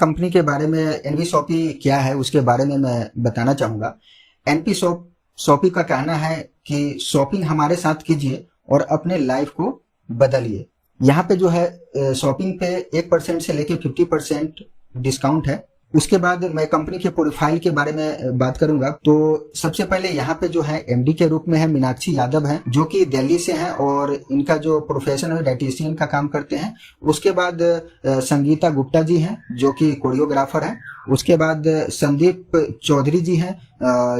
Company के बारे में एनवी शॉपी क्या है उसके बारे में मैं बताना चाहूँगा। एनपी शॉपी का कहना है कि शॉपिंग हमारे साथ कीजिए और अपने लाइफ को बदलिए। यहाँ पे जो है शॉपिंग पे 1% से लेके 50% डिस्काउंट है। उसके बाद मैं कंपनी के प्रोफाइल के बारे में बात करूंगा। तो सबसे पहले यहाँ पे जो है एमडी के रूप में है मीनाक्षी यादव हैं, जो कि दिल्ली से हैं और इनका जो प्रोफेशन है डाइटिशियन का काम करते हैं। उसके बाद संगीता गुप्ता जी हैं जो कि कोरियोग्राफर हैं। उसके बाद संदीप चौधरी जी हैं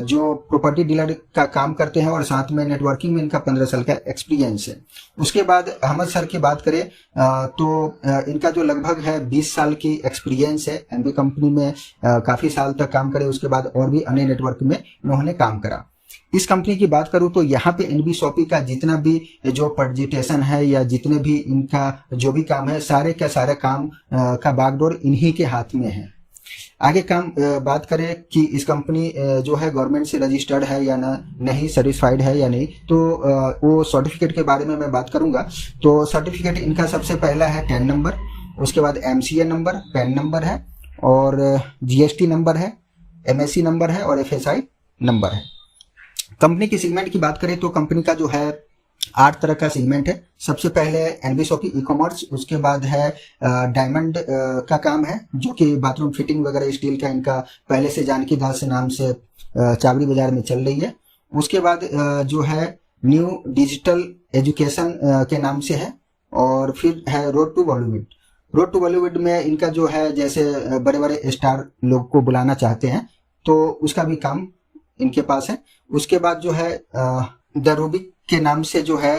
जो प्रॉपर्टी डीलर का काम करते हैं और साथ में नेटवर्किंग में इनका 15 साल का एक्सपीरियंस है। उसके बाद अहमद सर की बात करें तो इनका जो लगभग है 20 साल की एक्सपीरियंस है। एमबी कंपनी में काफी साल तक काम करे। उसके बाद और भी अन्य नेटवर्क में इन्होंने काम करा। इस कंपनी की बात करूं तो यहाँ पे एनबी शॉपी का जितना भी जो प्रेजेंटेशन है या जितने भी इनका जो भी काम है, सारे का सारा काम का बागडोर इन्हीं के हाथ में है। आगे काम बात करें कि इस कंपनी जो है गवर्नमेंट से रजिस्टर्ड है या नहीं, सर्टिफाइड है या नहीं, तो वो सर्टिफिकेट के बारे में मैं बात करूंगा। तो सर्टिफिकेट इनका सबसे पहला है 10 नंबर, उसके बाद एमसीए नंबर, पैन नंबर है और जीएसटी नंबर है, एमएससी नंबर है और एफएसआई नंबर है। कंपनी की सेगमेंट की बात करें तो कंपनी का जो है 8 तरह का सेगमेंट है। सबसे पहले एनबी शॉपी ई कॉमर्स, उसके बाद है डायमंड का काम है जो कि बाथरूम फिटिंग वगैरह स्टील का इनका पहले से जानकी दास नाम से चावड़ी बाजार में चल रही है। उसके बाद जो है न्यू डिजिटल एजुकेशन के नाम से है और फिर है road to Bollywood. Road to Bollywood में इनका जो है जैसे बड़े बड़े स्टार लोग को बुलाना चाहते हैं तो उसका भी काम इनके पास है। उसके बाद जो है द रूबिक के नाम से जो है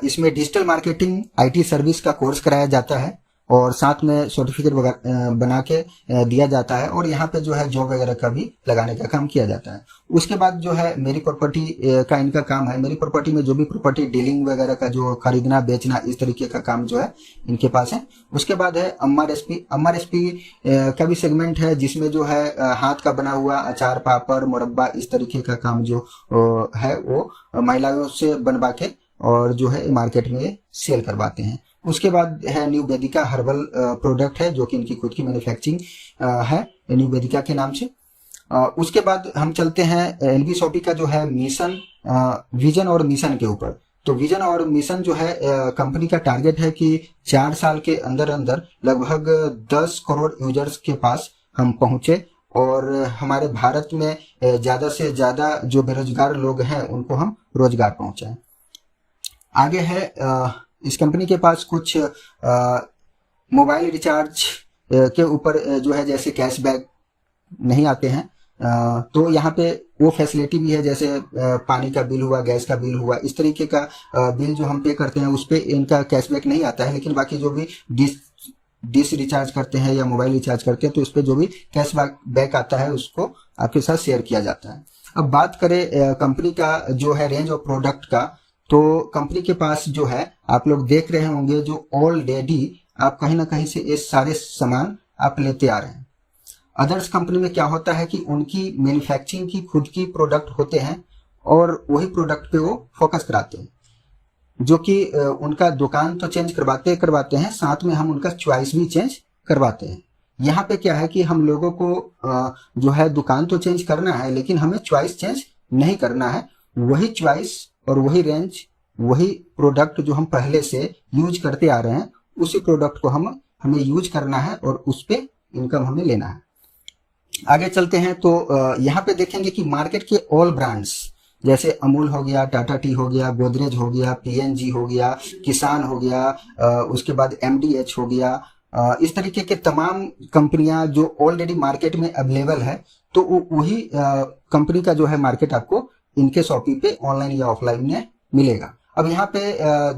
इसमें डिजिटल मार्केटिंग आईटी सर्विस का कोर्स कराया जाता है और साथ में सर्टिफिकेट बना के दिया जाता है और यहाँ पे जो है जॉब वगैरह का भी लगाने का काम किया जाता है। उसके बाद जो है मेरी प्रॉपर्टी का इनका काम है। मेरी प्रॉपर्टी में जो भी प्रॉपर्टी डीलिंग वगैरह का जो खरीदना बेचना इस तरीके का काम जो है इनके पास है। उसके बाद है अम्मा रेसिपी का भी सेगमेंट है जिसमें जो है हाथ का बना हुआ अचार पापड़ मुरब्बा इस तरीके का काम जो है वो महिलाओं से बनवा के और जो है मार्केट में सेल करवाते हैं। उसके बाद है न्यू वेदिका हर्बल प्रोडक्ट है जो कि इनकी खुद की मैन्युफैक्चरिंग है न्यू वेदिका के नाम से। उसके बाद हम चलते हैं एनबी शॉपी का जो है मिशन, विजन और मिशन के ऊपर। तो विजन और मिशन जो है कंपनी का टारगेट है कि 4 साल के अंदर अंदर लगभग 10 करोड़ यूजर्स के पास हम पहुंचे और हमारे भारत में ज्यादा से ज्यादा जो बेरोजगार लोग हैं उनको हम रोजगार पहुंचाएं। आगे है इस कंपनी के पास कुछ मोबाइल रिचार्ज के ऊपर जो है जैसे कैशबैक नहीं आते हैं तो यहाँ पे वो फैसिलिटी भी है। जैसे पानी का बिल हुआ, गैस का बिल हुआ, इस तरीके का बिल जो हम पे करते हैं उस पे इनका कैशबैक नहीं आता है। लेकिन बाकी जो भी डिश रिचार्ज करते हैं या मोबाइल रिचार्ज करते हैं तो उस पर जो भी कैशबैक आता है उसको आपके साथ शेयर किया जाता है। अब बात करें कंपनी का जो है रेंज ऑफ प्रोडक्ट का, तो कंपनी के पास जो है आप लोग देख रहे होंगे जो ऑलरेडी आप कहीं ना कहीं से ये सारे सामान आप लेते आ रहे हैं। अदर्स कंपनी में क्या होता है कि उनकी मैन्युफैक्चरिंग की खुद की प्रोडक्ट होते हैं और वही प्रोडक्ट पे वो फोकस कराते हैं, जो कि उनका दुकान तो चेंज करवाते हैं, साथ में हम उनका चॉइस भी चेंज करवाते हैं। यहाँ पे क्या है कि हम लोगों को जो है दुकान तो चेंज करना है लेकिन हमें चॉइस चेंज नहीं करना है। वही चॉइस और वही रेंज, वही प्रोडक्ट जो हम पहले से यूज करते आ रहे हैं उसी प्रोडक्ट को हमें यूज करना है और उस पे इनकम हमें लेना है। आगे चलते हैं तो यहाँ पे देखेंगे कि मार्केट के ऑल ब्रांड्स जैसे अमूल हो गया, टाटा टी हो गया, गोदरेज हो गया, पीएनजी हो गया, किसान हो गया, उसके बाद एमडीएच हो गया, इस तरीके के तमाम कंपनियां जो ऑलरेडी मार्केट में अवेलेबल है तो वही कंपनी का जो है मार्केट आपको इनके शॉपी पे ऑनलाइन या ऑफलाइन में मिलेगा। अब यहाँ पे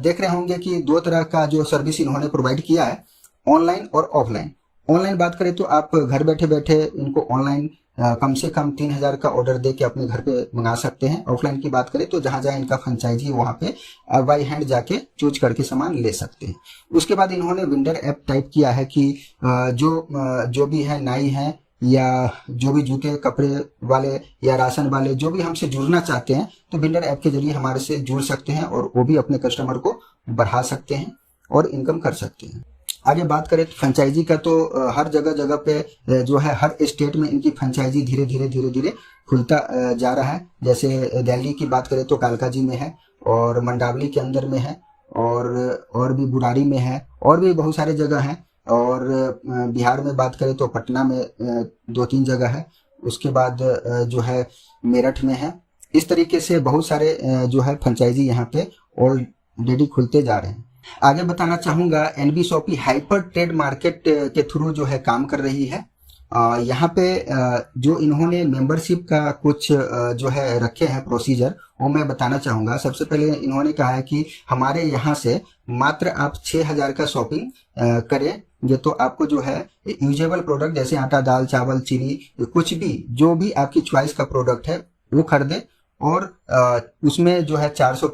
देख रहे होंगे कि 2 तरह का जो सर्विस इन्होंने प्रोवाइड किया है, ऑनलाइन और ऑफलाइन। ऑनलाइन बात करें तो आप घर बैठे बैठे इनको ऑनलाइन कम से कम 3000 का ऑर्डर दे के अपने घर पे मंगा सकते हैं। ऑफलाइन की बात करें तो जहां जहां इनका फ्रेंचाइजी वहां पे बाई हैंड जाके चूज करके सामान ले सकते हैं। उसके बाद इन्होंने विंडर ऐप टाइप किया है कि जो भी है नाई है या जो भी जूते कपड़े वाले या राशन वाले जो भी हमसे जुड़ना चाहते हैं तो विंडर ऐप के जरिए हमारे से जुड़ सकते हैं और वो भी अपने कस्टमर को बढ़ा सकते हैं और इनकम कर सकते हैं। आगे बात करें तो फ्रेंचाइजी का, तो हर जगह जगह पे जो है हर स्टेट में इनकी फ्रेंचाइजी धीरे धीरे धीरे धीरे खुलता जा रहा है। जैसे दिल्ली की बात करें तो कालकाजी में है, और मंडावली के अंदर में है, और भी बुराड़ी में है, और भी बहुत सारे जगह हैं। और बिहार में बात करें तो पटना में 2-3 जगह है। उसके बाद जो है मेरठ में है। इस तरीके से बहुत सारे जो है फ्रेंचाइजी यहाँ पे ऑलरेडी खुलते जा रहे हैं। आगे बताना चाहूँगा, NB shoppy hyper trade market के थ्रू जो है काम कर रही है। यहाँ पे जो इन्होंने मेंबरशिप का कुछ जो है रखे हैं प्रोसीजर, वो मैं बताना चाहूँगा। सबसे पहले इन्होंने कहा है कि हमारे यहाँ से मात्र आप 6,000 का शॉपिंग करेंगे तो आपको जो है यूजेबल प्रोडक्ट जैसे आटा, दाल, चावल, चीनी, कुछ भी जो भी आपकी चॉइस का प्रोडक्ट है वो खरीदें। और उसमें जो है 400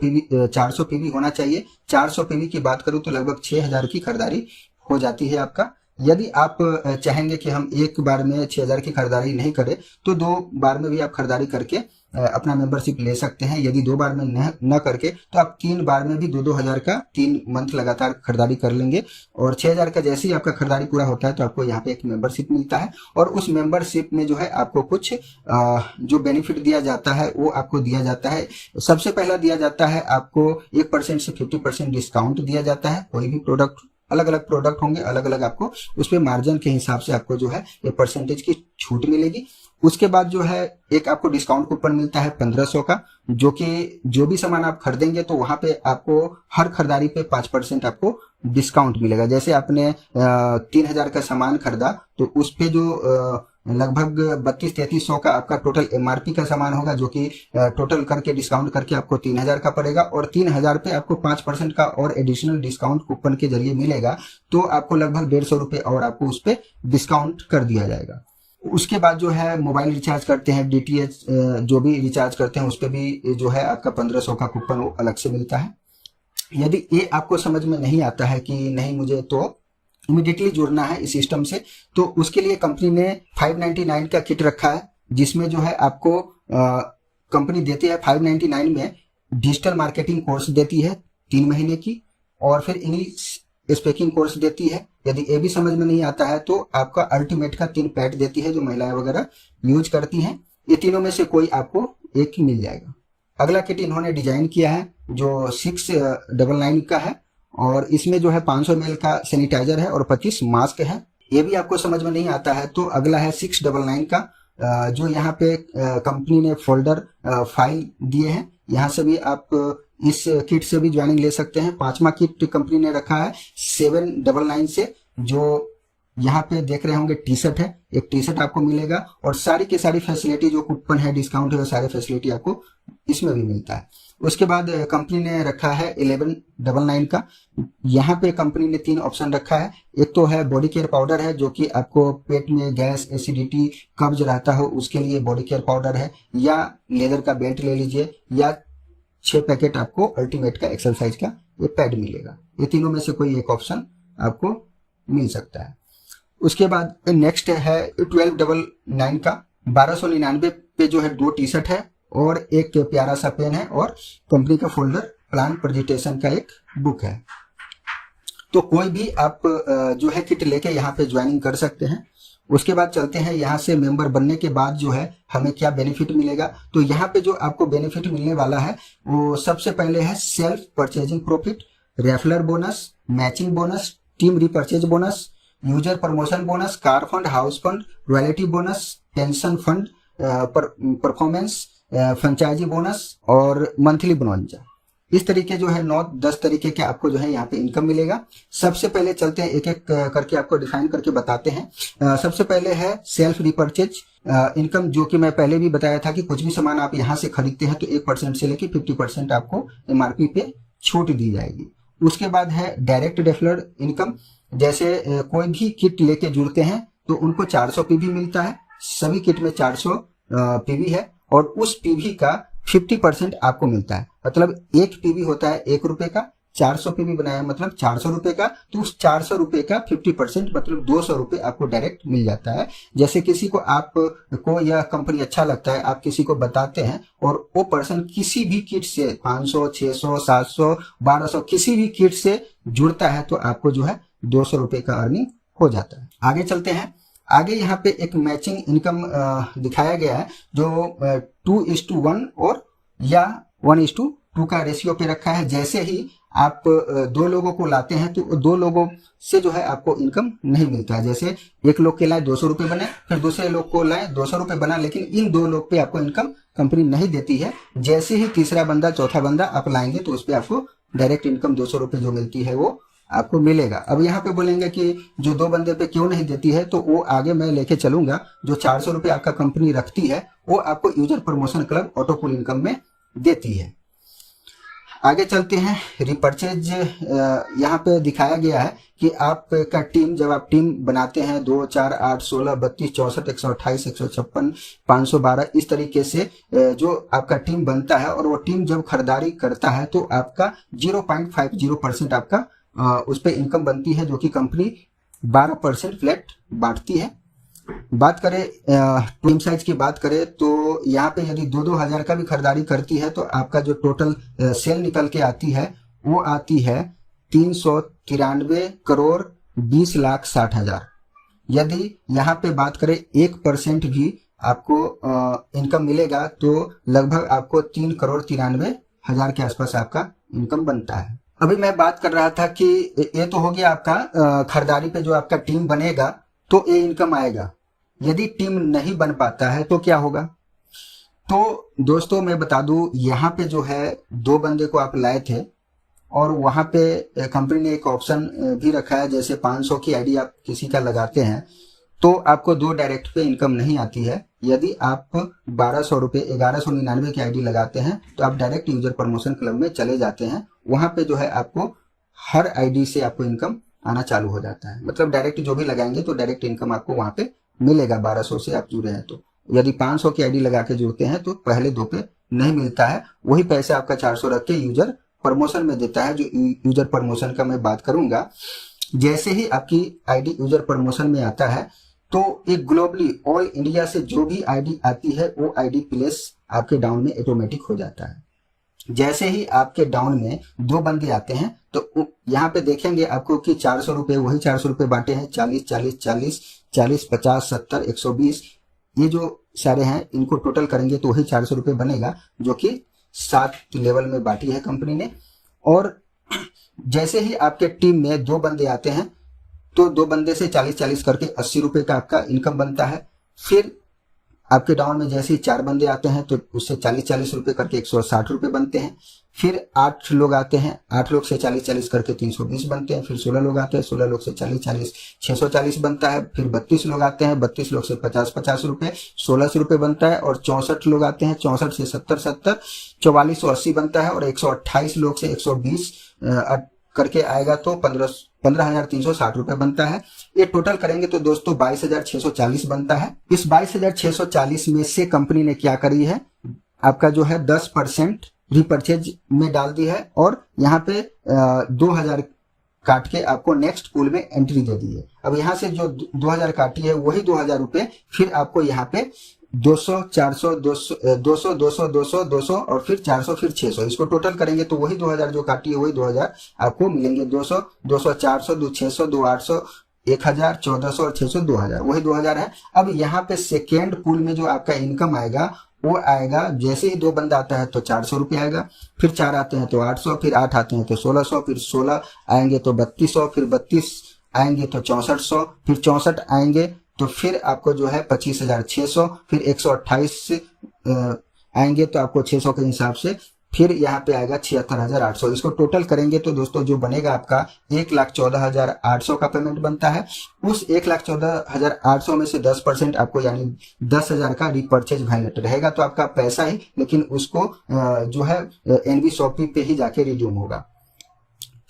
पीवी होना चाहिए। 400 पीवी की बात करूँ तो लगभग 6,000 की खरीदारी हो जाती है आपका। यदि आप चाहेंगे कि हम एक बार में 6,000 की खरीदारी नहीं करें तो 2 बार में भी आप खरीदारी करके अपना मेंबरशिप ले सकते हैं। यदि 2 बार में न करके तो आप 3 बार में भी 2-2 हज़ार का 3 मंथ लगातार खरीदारी कर लेंगे। और 6,000 का जैसे ही आपका खरीदारी पूरा होता है तो आपको यहाँ पे एक मेंबरशिप मिलता है। और उस मेंबरशिप में जो है आपको कुछ जो बेनिफिट दिया जाता है वो आपको दिया जाता है। सबसे पहला दिया जाता है आपको 1% से 50% डिस्काउंट दिया जाता है। कोई भी प्रोडक्ट, अलग अलग प्रोडक्ट होंगे, अलग अलग आपको उस पे मार्जिन के हिसाब से आपको जो है ये परसेंटेज की छूट मिलेगी। उसके बाद जो है एक आपको डिस्काउंट कूपन मिलता है 1500 का, जो कि जो भी सामान आप खरीदेंगे तो वहां पे आपको हर खरीदारी पे 5% आपको डिस्काउंट मिलेगा। जैसे आपने 3,000 का सामान खरीदा तो उस पे जो लगभग 32-3300 का आपका टोटल एमआरपी का सामान होगा, जो कि टोटल करके डिस्काउंट करके आपको 3,000 का पड़ेगा। और 3,000 पे आपको 5% का और एडिशनल डिस्काउंट कूपन के जरिए मिलेगा, तो आपको लगभग 150 रुपये और आपको उस पर डिस्काउंट कर दिया जाएगा। उसके बाद जो है मोबाइल रिचार्ज करते हैं, डीटीएच जो भी रिचार्ज करते हैं उस पर भी जो है आपका 1,500 का कूपन वो अलग से मिलता है। यदि ये आपको समझ में नहीं आता है कि नहीं मुझे तो इमीडिएटली जुड़ना है इस सिस्टम से, तो उसके लिए कंपनी ने 599 का किट रखा है, जिसमें जो है आपको कंपनी देती है 599 में डिजिटल मार्केटिंग कोर्स देती है 3 महीने की, और फिर इंग्लिश स्पीकिंग कोर्स देती है। यदि ये भी समझ में नहीं आता है तो आपका अल्टीमेट का 3 पैड देती है जो महिलाएं वगैरह यूज करती हैं। ये तीनों में से कोई आपको एक ही मिल जाएगा। अगला किट इन्होंने डिजाइन किया है जो 699 का है, और इसमें जो है 500 ml का सैनिटाइजर है और 25 मास्क है। ये भी आपको समझ में नहीं आता है तो अगला है 699 का, जो यहाँ पे कंपनी ने फोल्डर फाइल दिए हैं। यहाँ से भी आप इस किट से भी ज्वाइनिंग ले सकते हैं। 5वां किट कंपनी ने रखा है 799 से, जो यहाँ पे देख रहे होंगे टी शर्ट है। एक टी शर्ट आपको मिलेगा और सारी की सारी फैसिलिटी जो कूपन है, डिस्काउंट है, वो सारे फैसिलिटी आपको इसमें भी मिलता है। उसके बाद कंपनी ने रखा है 1199 का। यहाँ पे कंपनी ने 3 ऑप्शन रखा है। एक तो है बॉडी केयर पाउडर है, जो कि आपको पेट में गैस, एसिडिटी, कब्ज रहता हो उसके लिए बॉडी केयर पाउडर है, या लेदर का बेल्ट ले लीजिए, या 6 पैकेट आपको अल्टीमेट का एक्सरसाइज का ये पैड मिलेगा। ये तीनों में से कोई एक ऑप्शन आपको मिल सकता है। उसके बाद नेक्स्ट है 1299 का। 1299 पे जो है 2 टी शर्ट है और एक प्यारा सा पेन है और कंपनी का फोल्डर प्लान प्रेजेंटेशन का एक बुक है। तो कोई भी आप जो है किट लेके यहाँ पे ज्वाइनिंग कर सकते हैं। उसके बाद चलते हैं यहाँ से मेंबर बनने के बाद जो है हमें क्या बेनिफिट मिलेगा। तो यहाँ पे जो आपको बेनिफिट मिलने वाला है वो सबसे पहले है self purchasing profit, referral bonus, matching bonus, team repurchase bonus, user promotion bonus, car fund, house fund, royalty bonus, pension fund, performance, franchise bonus और मंथली बोनस। इस तरीके जो है 9-10 तरीके के आपको जो है यहाँ पे इनकम मिलेगा। सबसे पहले चलते हैं एक एक करके आपको डिफाइन करके बताते हैं। सबसे पहले है सेल्फ रिपर्चेज इनकम, जो कि मैं पहले भी बताया था कि कुछ भी सामान आप यहाँ से खरीदते हैं तो 1% से लेके 50% आपको एमआरपी पे छूट दी जाएगी। उसके बाद है डायरेक्ट रेफरल इनकम, जैसे कोई भी किट लेके जुड़ते हैं तो उनको 400 पीवी मिलता है। सभी किट में 400 पीवी है और उस पीवी का 50% आपको मिलता है। मतलब एक पीवी होता है 1 रुपए का, 400 पीवी बनाया मतलब 400 रुपए का, तो उस 400 रुपए का 50% मतलब 200 रुपए आपको डायरेक्ट मिल जाता है। जैसे किसी को आपको यह कंपनी अच्छा लगता है, आप किसी को बताते हैं और वो पर्सन किसी भी किट से 500, 600, 700, 1200 किसी भी किट से जुड़ता है तो आपको जो है 200 रुपये का अर्निंग हो जाता है। आगे चलते हैं। आगे यहाँ पे एक मैचिंग इनकम दिखाया गया है जो 2:1 और या 1:2 का रेशियो पे रखा है। जैसे ही आप दो लोगों को लाते हैं तो दो लोगों से जो है आपको इनकम नहीं मिलता है। जैसे एक लोग के लाए 200 रुपये बने, फिर दूसरे लोग को लाए 200 रुपये बना, लेकिन इन दो लोग पे आपको इनकम कंपनी नहीं देती है। जैसे ही तीसरा बंदा चौथा बंदा आप लाएंगे तो उस पर आपको डायरेक्ट इनकम 200 रुपये जो मिलती है वो आपको मिलेगा। अब यहाँ पे बोलेंगे कि जो दो बंदे पे क्यों नहीं देती है, तो वो आगे मैं लेके चलूंगा। जो 400 रुपये आपका कंपनी रखती है वो आपको यूजर प्रमोशन क्लब ऑटो पुल इनकम में देती है। आगे चलते हैं। रिपर्चेज यहाँ पे दिखाया गया है कि आपका टीम, जब आप टीम बनाते हैं 2, 4, 8, 16, 32, 64, 128, 156, 512 इस तरीके से जो आपका टीम बनता है और वो टीम जब खरीदारी करता है तो आपका 0.50% आपका उस पर इनकम बनती है, जो कि कंपनी 12% फ्लैट बांटती है। बात करें टीम साइज की बात करें तो यहाँ पे यदि 2-2 हजार का भी खरीदारी करती है तो आपका जो टोटल सेल निकल के आती है वो आती है 393 करोड़ 20,60,000। यदि यहाँ पे बात करें 1% भी आपको इनकम मिलेगा तो लगभग आपको 3,93,00,000 के आसपास आपका इनकम बनता है। अभी मैं बात कर रहा था कि ये तो हो गया आपका खरीदारी पे जो आपका टीम बनेगा तो ये इनकम आएगा। यदि टीम नहीं बन पाता है तो क्या होगा? तो दोस्तों मैं बता दूं, यहाँ पे जो है 2 बंदे को आप लाए थे और वहां पे कंपनी ने एक ऑप्शन भी रखा है। जैसे 500 की आईडी आप किसी का लगाते हैं तो आपको 2 डायरेक्ट पे इनकम नहीं आती है। यदि आप 1200 रुपये 1199 की आईडी लगाते हैं तो आप डायरेक्ट यूजर प्रमोशन क्लब में चले जाते हैं। वहां पे जो है आपको हर आईडी से आपको इनकम आना चालू हो जाता है। मतलब डायरेक्ट जो भी लगाएंगे तो डायरेक्ट इनकम आपको वहां पे मिलेगा। 1200 से आप जुड़े हैं तो यदि 500 की आईडी लगा के जुड़ते हैं तो पहले 2 पे नहीं मिलता है। वही पैसे आपका 400 रख के यूजर प्रमोशन में देता है। जो यूजर प्रमोशन का मैं बात करूंगा, जैसे ही आपकी आईडी यूजर प्रमोशन में आता है तो एक ग्लोबली ऑल इंडिया से जो भी आईडी आती है वो आईडी प्लेस आपके डाउन में ऑटोमेटिक हो जाता है। जैसे ही आपके डाउन में 2 बंदे आते हैं तो यहाँ पे देखेंगे आपको कि 400 रुपये, वही 400 रुपये बांटे हैं 40, 40, 40, 40, 50, 70, 120, ये जो सारे हैं इनको टोटल करेंगे तो वही 400 रुपये बनेगा, जो कि 7 लेवल में बांटी है कंपनी ने। और जैसे ही आपके टीम में 2 बंदे आते हैं तो 2 बंदे से 40-40 करके 80 रुपये का आपका इनकम बनता है। फिर आपके डाउन में जैसे ही 4 बंदे आते हैं तो उससे 40-40 रुपये करके 160 रुपये बनते हैं। फिर 8 लोग आते हैं, 8 लोग से 40-40 करके 320 बनते हैं। फिर 16 लोग आते हैं, 16 लोग से 40-40 640 बनता है। फिर 32 लोग आते हैं, 32 लोग से 50-50 रुपये 1600 रुपये बनता है। और 64 लोग आते हैं, 64 से 70-70 4480 बनता है। और 128 लोग से 120 करके आएगा तो 15,360 रुपये बनता है। ये टोटल करेंगे तो दोस्तों 22,640 बनता है। इस 22,640 में से कंपनी ने क्या करी है, आपका जो है 10% रिपर्चेज में डाल दी है और यहाँ पे 2,000 काट के आपको नेक्स्ट पूल में एंट्री दे दी है। अब यहाँ से जो 2,000 काटी है वही 2,000 रुपये फिर आपको यहाँ पे 200, 400, 200, 200, 200, 200, 200 और फिर 400, फिर 600, इसको टोटल करेंगे तो वही 2,000 जो काटी है वही 2,000 आपको मिलेंगे। 200, 200, 400, 2, 600, 2, 800, 1,000, 1,400 और 600, 2,000, वही 2,000 है। अब यहाँ पे सेकेंड पूल में जो आपका इनकम आएगा वो आएगा, जैसे ही 2 बंदा आता है तो 400 रुपये आएगा, फिर 4 आते हैं तो 800, फिर 8 आते हैं तो 1600, फिर 16 आएंगे तो 3200, फिर 32 आएंगे तो 6400, फिर 64 आएंगे तो फिर आपको जो है 25,600, फिर 128 आएंगे तो आपको 600 के हिसाब से फिर यहाँ पे आएगा 76,800। इसको टोटल करेंगे तो दोस्तों जो बनेगा आपका 1,14,800 का पेमेंट बनता है। उस 1,14,800 में से 10% आपको यानी 10,000 का रिपर्चेज वैलेट रहेगा तो आपका पैसा ही, लेकिन उसको जो है एनवी शॉपी पे ही जाके रिड्यूम होगा।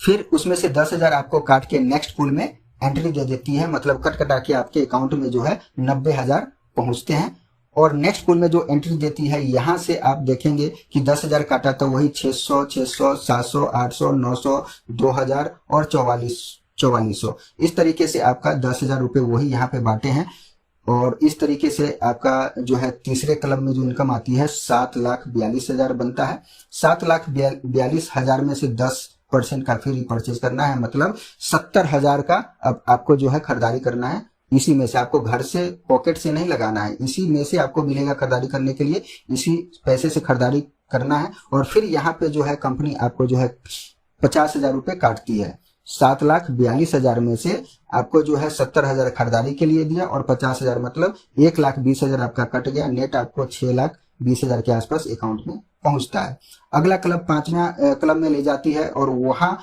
फिर उसमें से 10,000 आपको काट के नेक्स्ट पूल में एंट्री दे देती है, मतलब कट कटा के आपके अकाउंट में जो है 90,000 पहुंचते हैं। और नेक्स्ट पूल में जो एंट्री देती है यहाँ से आप देखेंगे कि 10,000 काटा तो वही 600, 600, 700, 800, 900, 2,000 और 4400। इस तरीके से आपका 10,000 रुपये वही यहाँ पे बांटे हैं। और इस तरीके से आपका जो है तीसरे क्लब में जो इनकम आती है 7,42,000 बनता है। 7,42,000 में से 10% का फ्री परचेज करना है, मतलब 70,000 का अब आपको जो है खरीदारी करना है। इसी में से आपको घर से पॉकेट से नहीं लगाना है, इसी में से आपको मिलेगा खरीदारी करने के लिए, इसी पैसे से खरीदारी करना है। और फिर यहाँ पे जो है कंपनी आपको जो है 50,000 रुपये काटती है। 7,42,000 में से आपको जो है 70,000 खरीदारी के लिए दिया और 50,000 मतलब 1,20,000 आपका कट गया। नेट आपको 6,20,000 के आसपास अकाउंट में पहुंचता है। अगला क्लब 5वां क्लब में ले जाती है और वहाँ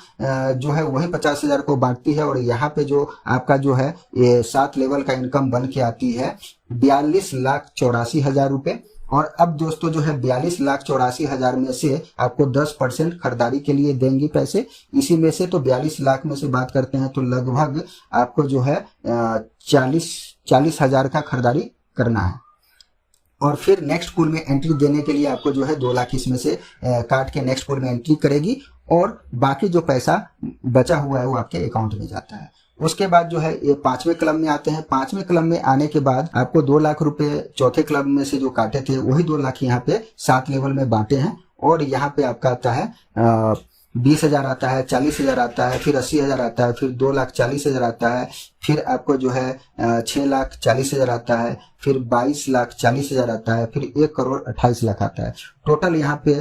जो है वही 50,000 को बांटती है। और यहाँ पे जो आपका जो है ये 7 लेवल का इनकम बन के आती है 42,84,000 रुपये। और अब दोस्तों जो है 42,84,000 में से आपको 10% खरीदारी के लिए देंगी पैसे। इसी में से तो 42 लाख में से बात करते हैं तो लगभग आपको जो है 40,000 का खरीदारी करना है। और फिर नेक्स्ट पूल में एंट्री देने के लिए आपको जो है 2 लाख इसमें से काट के नेक्स्ट पूल में एंट्री करेगी और बाकी जो पैसा बचा हुआ है वो आपके अकाउंट में जाता है। उसके बाद जो है ये 5वें क्लब में आते हैं। 5वें क्लब में आने के बाद आपको 2 लाख रुपए चौथे क्लब में से जो काटे थे वही 2 लाख यहाँ पे 7 लेवल में बांटे हैं। और यहाँ पे आपका आता है 20,000 आता है, 40,000 आता है, फिर 80,000 आता है, फिर 2,40,000 आता है, फिर आपको जो है 6,40,000 आता है, फिर 22,40,000 आता है, फिर 1,28,00,000 आता है। टोटल यहाँ पे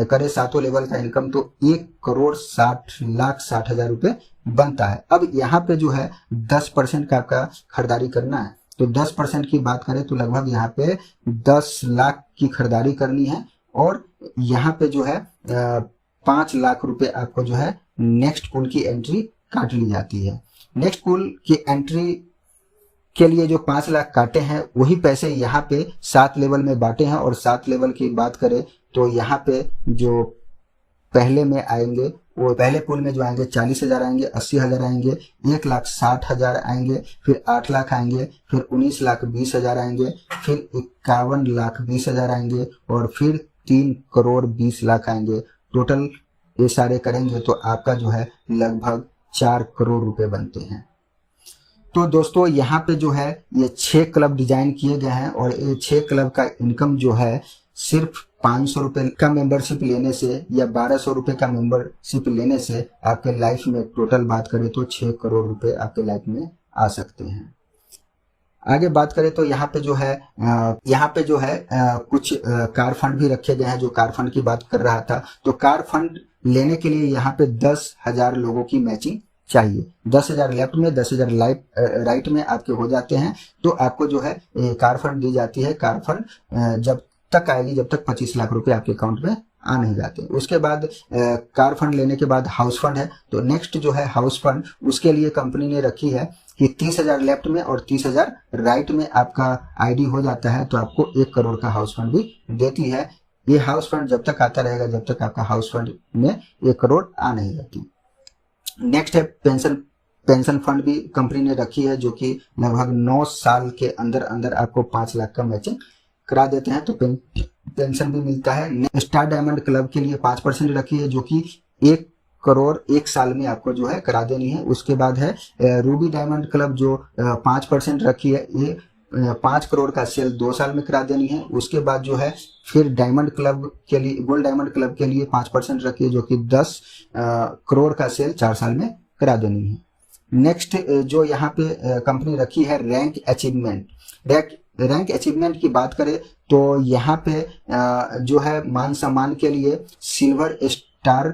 करे 7 लेवल का इनकम तो 1,60,60,000 रुपये बनता है। अब यहाँ पे जो है 10% का आपका खरीदारी करना है। तो 10% की बात करें तो लगभग यहाँ पे 10 लाख की खरीदारी करनी है। और यहाँ पे जो है 5 लाख रुपए आपको जो है नेक्स्ट पूल की एंट्री काट ली जाती है। नेक्स्ट पूल की एंट्री के लिए जो 5 लाख काटे हैं वही पैसे यहाँ पे 7 लेवल में बांटे हैं। और 7 लेवल की बात करें तो यहाँ पे जो पहले में आएंगे वो पहले पूल में जो आएंगे 40,000 आएंगे, 80,000 आएंगे, 1,60,000 आएंगे, फिर 8 लाख आएंगे, फिर 19,20,000 आएंगे, फिर 51,20,000 आएंगे और फिर 3,20,00,000 आएंगे। टोटल ये सारे करेंगे तो आपका जो है लगभग 4 करोड़ रुपए बनते हैं। तो दोस्तों यहाँ पे जो है ये 6 क्लब डिजाइन किए गए हैं और ये 6 क्लब का इनकम जो है सिर्फ 500 रुपये का मेंबरशिप लेने से या 1,200 रुपये का मेंबरशिप लेने से आपके लाइफ में टोटल बात करें तो 6 करोड़ रुपए आपके लाइफ में आ सकते हैं। आगे बात करें तो यहाँ पे जो है कुछ कार फंड भी रखे गए हैं। जो कार फंड की बात कर रहा था तो कार फंड लेने के लिए यहाँ पे 10,000 लोगों की मैचिंग चाहिए। 10,000 लेफ्ट में, 10,000 राइट में आपके हो जाते हैं तो आपको जो है कार फंड दी जाती है। कार फंड जब तक आएगी जब तक 25 लाख रुपए आपके अकाउंट में आ नहीं जाते। उसके बाद कार फंड लेने के बाद हाउस फंड है। तो नेक्स्ट जो है हाउस फंड, उसके लिए कंपनी ने रखी है कि 30,000 लेफ्ट में और 30,000 राइट में आपका आईडी हो जाता है तो आपको 1 करोड़ का हाउस फंड भी देती है। ये हाउस फंड जब तक आता रहेगा जब तक आपका हाउस फंड में 1 करोड़ आ नहीं जाती। नेक्स्ट है पेंशन फंड भी कंपनी ने रखी है जो कि लगभग 9 साल के अंदर अंदर आपको 5 लाख का मैचिंग करा देते हैं तो पेंशन भी मिलता है। स्टार डायमंड क्लब के लिए 5% रखी है जो कि 1 करोड़ 1 साल में आपको जो है करा देनी है। उसके बाद है रूबी डायमंड क्लब जो 5% रखी है, ये 5 करोड़ का सेल 2 साल में करा देनी है। उसके बाद जो है फिर डायमंड क्लब के लिए, गोल्ड डायमंड क्लब के लिए 5% रखी है जो कि 10 करोड़ का सेल 4 साल में करा देनी है। नेक्स्ट जो यहाँ पे कंपनी रखी है रैंक अचीवमेंट की बात करें तो यहाँ पे जो है मान सम्मान के लिए सिल्वर स्टार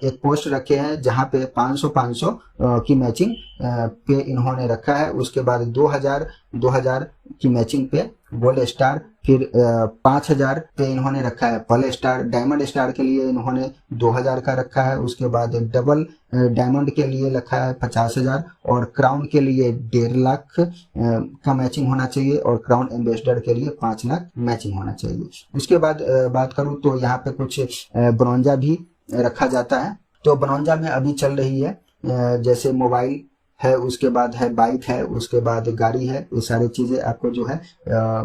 एक पोस्ट रखे हैं जहाँ पे 500 की मैचिंग पे इन्होंने रखा है। उसके बाद 2,000 की मैचिंग पे गोल्ड स्टार, फिर 5,000 पे इन्होंने रखा है पर्ल स्टार। डायमंड स्टार के लिए इन्होंने 2,000 का रखा है। उसके बाद डबल डायमंड के लिए रखा है 50,000 और क्राउन के लिए 1.5 लाख का मैचिंग होना चाहिए और क्राउन एम्बेसडर के लिए 5 लाख मैचिंग होना चाहिए। उसके बाद बात करूं तो यहाँ पे कुछ ब्रोंजा भी रखा जाता है। तो ब्रोंजा में अभी चल रही है जैसे मोबाइल है, उसके बाद है बाइक है, उसके बाद गाड़ी है, ये सारी चीजें आपको जो है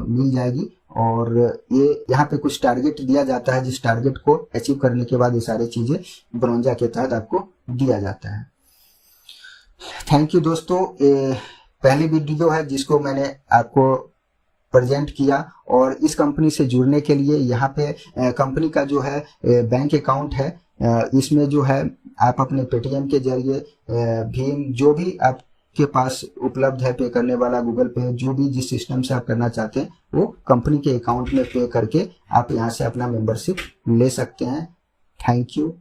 मिल जाएगी। और ये यहाँ पे कुछ टारगेट दिया जाता है जिस टारगेट को अचीव करने के बाद ये सारी चीजें ब्रोंजा के तहत आपको दिया जाता है। थैंक यू दोस्तों, पहली वीडियो है जिसको मैंने आपको प्रेजेंट किया। और इस कंपनी से जुड़ने के लिए यहाँ पे कंपनी का जो है बैंक अकाउंट है, इसमें जो है आप अपने पेटीएम के जरिए भीम जो भी आपके पास उपलब्ध है पे करने वाला, गूगल पे, जो भी जिस सिस्टम से आप करना चाहते हैं वो कंपनी के अकाउंट में पे करके आप यहाँ से अपना मेंबरशिप ले सकते हैं। Thank you.